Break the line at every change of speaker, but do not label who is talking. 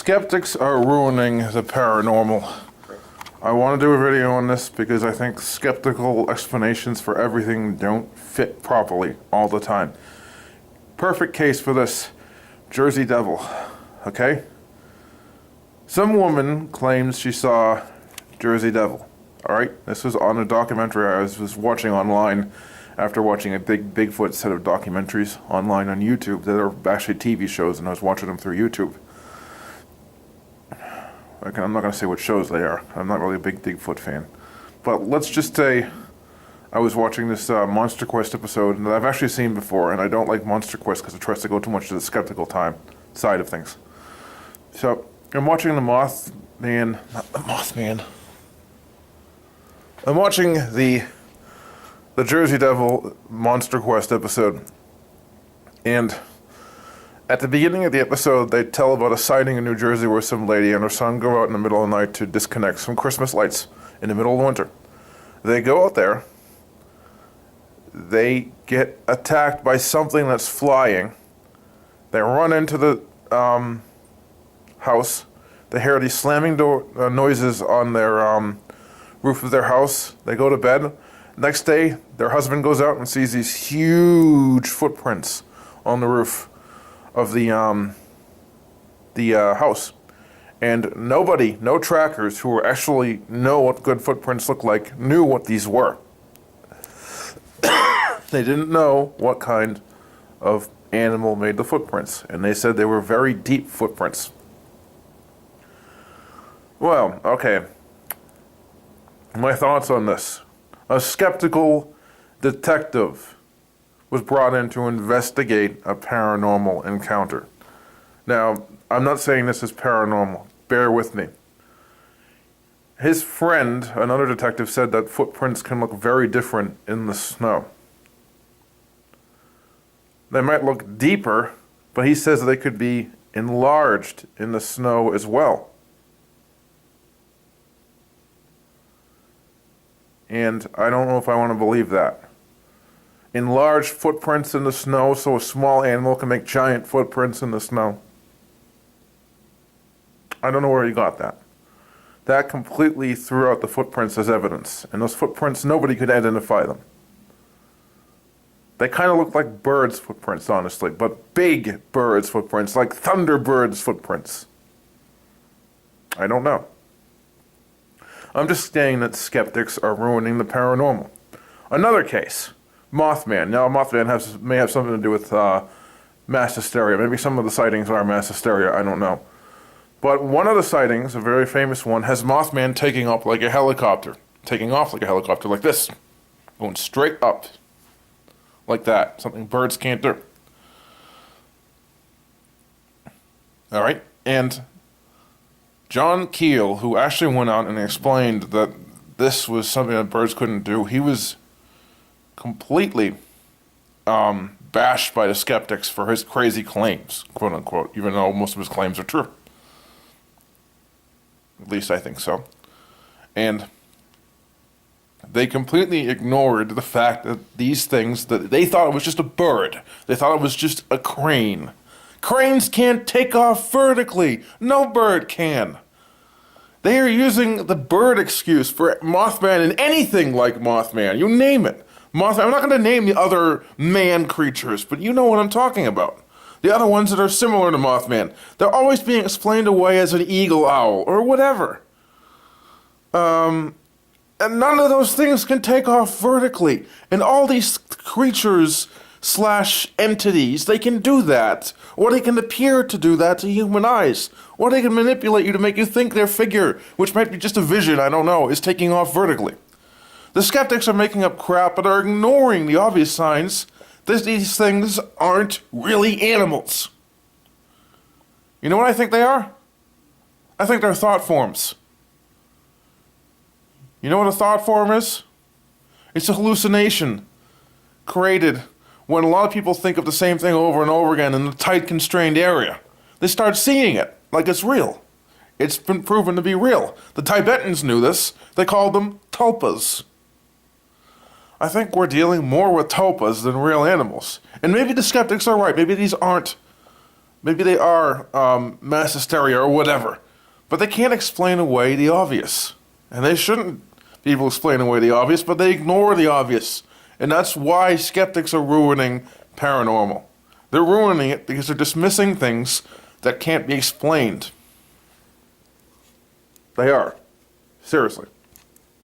Skeptics are ruining the paranormal. I want to do a video on this because I think skeptical explanations for everything don't fit properly all the time. Perfect case for this, Jersey Devil, okay? Some woman claims she saw Jersey Devil, alright? This was on a documentary I was watching online after watching a big Bigfoot set of documentaries online on YouTube that are actually TV shows, and I was watching them through YouTube. I'm not going to say what shows they are. I'm not really a big Bigfoot fan. But let's just say I was watching this Monsterquest episode that I've actually seen before, and I don't like Monsterquest because it tries to go too much to the skeptical side of things. So, I'm watching the Mothman, not the Mothman. I'm watching the Jersey Devil Monsterquest episode, and at the beginning of the episode, they tell about a sighting in New Jersey where some lady and her son go out in the middle of the night to disconnect some Christmas lights in the middle of the winter. They go out there, they get attacked by something that's flying, they run into the house, they hear these slamming noises on their roof of their house, they go to bed. Next day, their husband goes out and sees these huge footprints on the roof of the house, and nobody, no trackers who actually know what good footprints look like, knew what these were. They didn't know what kind of animal made the footprints, and they said they were very deep footprints. Well, okay. My thoughts on this. A skeptical detective was brought in to investigate a paranormal encounter. Now, I'm not saying this is paranormal. Bear with me. His friend, another detective, said that footprints can look very different in the snow. They might look deeper, but he says they could be enlarged in the snow as well. And I don't know if I want to believe that. Enlarged footprints in the snow so a small animal can make giant footprints in the snow. I don't know where he got that. That completely threw out the footprints as evidence. And those footprints, nobody could identify them. They kind of look like birds' footprints, honestly, but big birds' footprints, like thunderbirds' footprints. I don't know. I'm just saying that skeptics are ruining the paranormal. Another case. Mothman. Now, Mothman may have something to do with mass hysteria. Maybe some of the sightings are mass hysteria. I don't know. But one of the sightings, a very famous one, has Mothman taking off like a helicopter. Taking off like a helicopter, like this. Going straight up. Like that. Something birds can't do. Alright? And John Keel, who actually went out and explained that this was something that birds couldn't do, he was completely bashed by the skeptics for his crazy claims, quote unquote, even though most of his claims are true. At least I think so. And they completely ignored the fact that these things, that they thought it was just a bird. They thought it was just a crane. Cranes can't take off vertically. No bird can. They are using the bird excuse for Mothman and anything like Mothman. You name it. Mothman. I'm not going to name the other man creatures, but you know what I'm talking about. The other ones that are similar to Mothman. They're always being explained away as an eagle owl or whatever. And none of those things can take off vertically. And all these creatures / entities, they can do that. Or they can appear to do that to human eyes. Or they can manipulate you to make you think their figure, which might be just a vision, I don't know, is taking off vertically. The skeptics are making up crap but are ignoring the obvious signs that these things aren't really animals. You know what I think they are? I think they're thought forms. You know what a thought form is? It's a hallucination created when a lot of people think of the same thing over and over again in a tight, constrained area. They start seeing it like it's real. It's been proven to be real. The Tibetans knew this. They called them tulpas. I think we're dealing more with tulpas than real animals. And maybe the skeptics are right. Maybe these aren't Maybe they are mass hysteria or whatever. But they can't explain away the obvious. And they shouldn't be able to explain away the obvious, but they ignore the obvious. And that's why skeptics are ruining paranormal. They're ruining it because they're dismissing things that can't be explained. They are. Seriously.